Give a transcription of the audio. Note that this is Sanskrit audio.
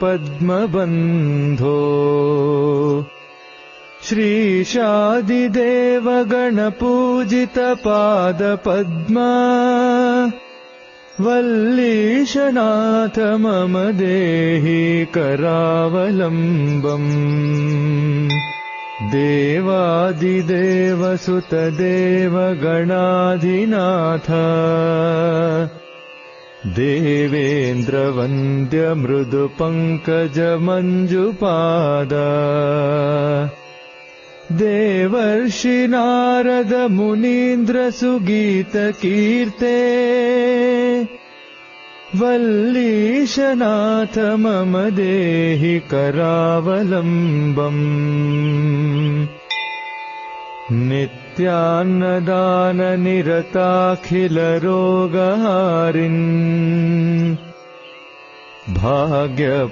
पद्मबन्धो श्रीशादिदेव गणपूजितपादपद्मा वल्लीशनाथ मम देहि करावलम्बम् देवादिदेवसुतदेव गणाधिनाथ देवेन्द्रवन्द्य मृदुपङ्कजमञ्जुपाद देवर्षि नारद मुनीन्द्रसुगीतकीर्ते वल्लीशनाथ मम देहि करावलम्बम् नित्यान्नदाननिरताखिलरोगहारिन् भाग्य